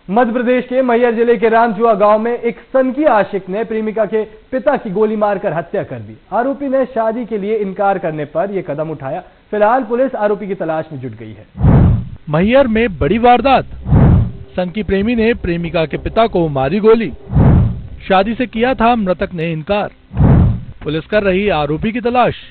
मध्य प्रदेश के मैहर जिले के रामचुआ गांव में एक सनकी आशिक ने प्रेमिका के पिता की गोली मारकर हत्या कर दी। आरोपी ने शादी के लिए इनकार करने पर यह कदम उठाया। फिलहाल पुलिस आरोपी की तलाश में जुट गई है। मैहर में बड़ी वारदात। सनकी प्रेमी ने प्रेमिका के पिता को मारी गोली। शादी से किया था मृतक ने इनकार। पुलिस कर रही आरोपी की तलाश।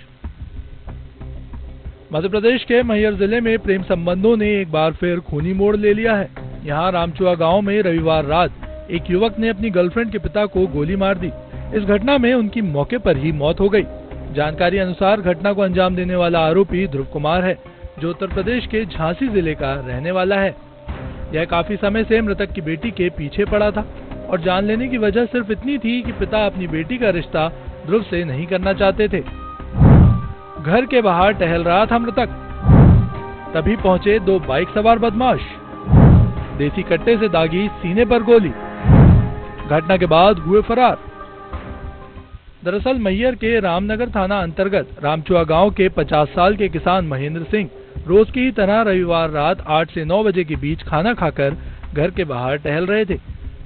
मध्य प्रदेश के मैहर जिले में प्रेम संबंधों ने एक बार फिर खूनी मोड़ ले लिया है। यहाँ रामचुआ गांव में रविवार रात एक युवक ने अपनी गर्लफ्रेंड के पिता को गोली मार दी। इस घटना में उनकी मौके पर ही मौत हो गई। जानकारी अनुसार घटना को अंजाम देने वाला आरोपी ध्रुव कुमार है, जो उत्तर प्रदेश के झांसी जिले का रहने वाला है। यह काफी समय से मृतक की बेटी के पीछे पड़ा था और जान लेने की वजह सिर्फ इतनी थी कि पिता अपनी बेटी का रिश्ता ध्रुव से नहीं करना चाहते थे। घर के बाहर टहल रहा था मृतक, तभी पहुंचे दो बाइक सवार बदमाश। देसी कट्टे से दागी सीने पर गोली। घटना के बाद हुए फरार। दरअसल मैहर के रामनगर थाना अंतर्गत रामचुआ गांव के 50 साल के किसान महेंद्र सिंह रोज की ही तरह रविवार रात 8 से 9 बजे के बीच खाना खाकर घर के बाहर टहल रहे थे।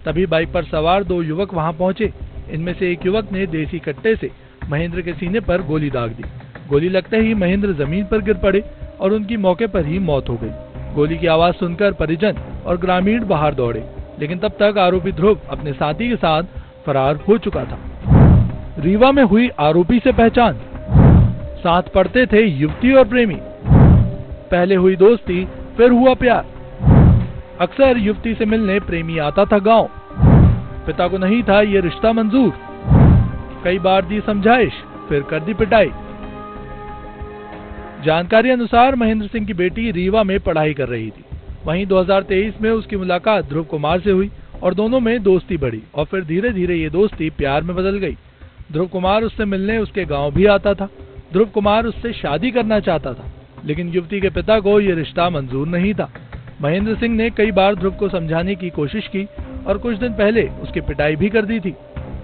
तभी बाइक पर सवार दो युवक वहां पहुंचे। इनमें से एक युवक ने देसी कट्टे से महेंद्र के सीने पर गोली दाग दी। गोली लगते ही महेंद्र जमीन पर गिर पड़े और उनकी मौके पर ही मौत हो गई। गोली की आवाज सुनकर परिजन और ग्रामीण बाहर दौड़े, लेकिन तब तक आरोपी ध्रुव अपने साथी के साथ फरार हो चुका था। रीवा में हुई आरोपी से पहचान। साथ पढ़ते थे युवती और प्रेमी। पहले हुई दोस्ती, फिर हुआ प्यार। अक्सर युवती से मिलने प्रेमी आता था गांव। पिता को नहीं था ये रिश्ता मंजूर। कई बार दी समझाइश, फिर कर दी पिटाई। जानकारी अनुसार महेंद्र सिंह की बेटी रीवा में पढ़ाई कर रही थी। वहीं 2023 में उसकी मुलाकात ध्रुव कुमार से हुई और दोनों में दोस्ती बढ़ी और फिर धीरे धीरे ये दोस्ती प्यार में बदल गई। ध्रुव कुमार उससे मिलने उसके गांव भी आता था। ध्रुव कुमार उससे शादी करना चाहता था, लेकिन युवती के पिता को ये रिश्ता मंजूर नहीं था। महेंद्र सिंह ने कई बार ध्रुव को समझाने की कोशिश की और कुछ दिन पहले उसकी पिटाई भी कर दी थी।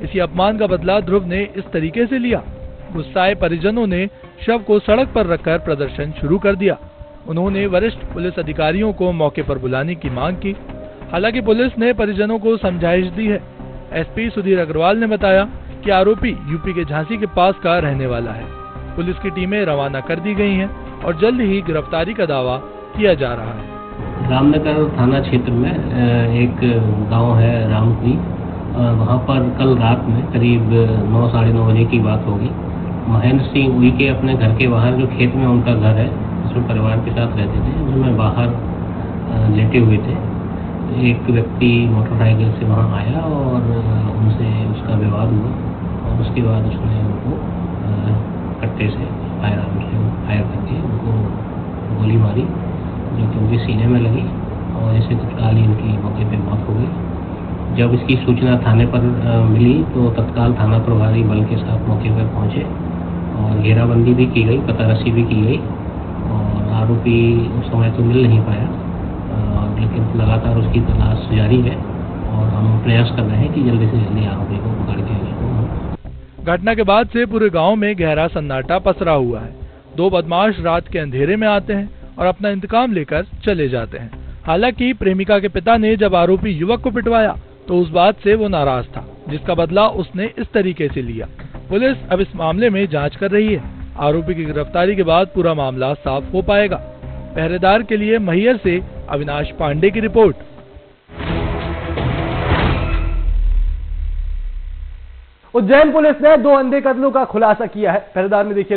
इसी अपमान का बदला ध्रुव ने इस तरीके से लिया। गुस्साए परिजनों ने शव को सड़क पर रखकर प्रदर्शन शुरू कर दिया। उन्होंने वरिष्ठ पुलिस अधिकारियों को मौके पर बुलाने की मांग की। हालांकि पुलिस ने परिजनों को समझाइश दी है। एसपी सुधीर अग्रवाल ने बताया कि आरोपी यूपी के झांसी के पास का रहने वाला है। पुलिस की टीमें रवाना कर दी गई हैं और जल्द ही गिरफ्तारी का दावा किया जा रहा है। रामनगर थाना क्षेत्र में एक गांव है रामकुई। वहां पर कल रात में करीब 9 साढ़े 9 बजे की बात होगी। महेंद्र सिंह उई के अपने घर के बाहर जो खेत में उनका घर है, उसमें परिवार के साथ रहते थे, उसमें बाहर लेटे हुए थे। एक व्यक्ति मोटरसाइकिल से वहां आया और उनसे उसका विवाद हुआ और उसके बाद उसने उनको कट्टे से फायर करके उनको गोली मारी, जो कि उनके सीने में लगी और इससे तत्काल ही उनकी मौके पर मौत हो गई। जब इसकी सूचना थाने पर मिली तो तत्काल थाना प्रभारी बल के साथ मौके पर पहुंचे और घेराबंदी भी की गई, पता रसी भी की गई और आरोपी उस समय तो मिल नहीं पाया, लेकिन लगातार उसकी तलाश जारी है और हम प्रयास कर रहे हैं कि जल्दी से जल्दी आरोपी को पकड़ के उसको। घटना के बाद से पूरे गांव में गहरा सन्नाटा पसरा हुआ है। दो बदमाश रात के अंधेरे में आते हैं और अपना इंतकाम लेकर चले जाते हैं। हालांकि प्रेमिका के पिता ने जब आरोपी युवक को पिटवाया तो उस बात से वो नाराज था, जिसका बदला उसने इस तरीके से लिया। पुलिस अब इस मामले में जांच कर रही है। आरोपी की गिरफ्तारी के बाद पूरा मामला साफ हो पाएगा। पहरेदार के लिए मैहर से अविनाश पांडे की रिपोर्ट। उज्जैन पुलिस ने 2 अंधे कत्लों का खुलासा किया है। पहरेदार में देखिए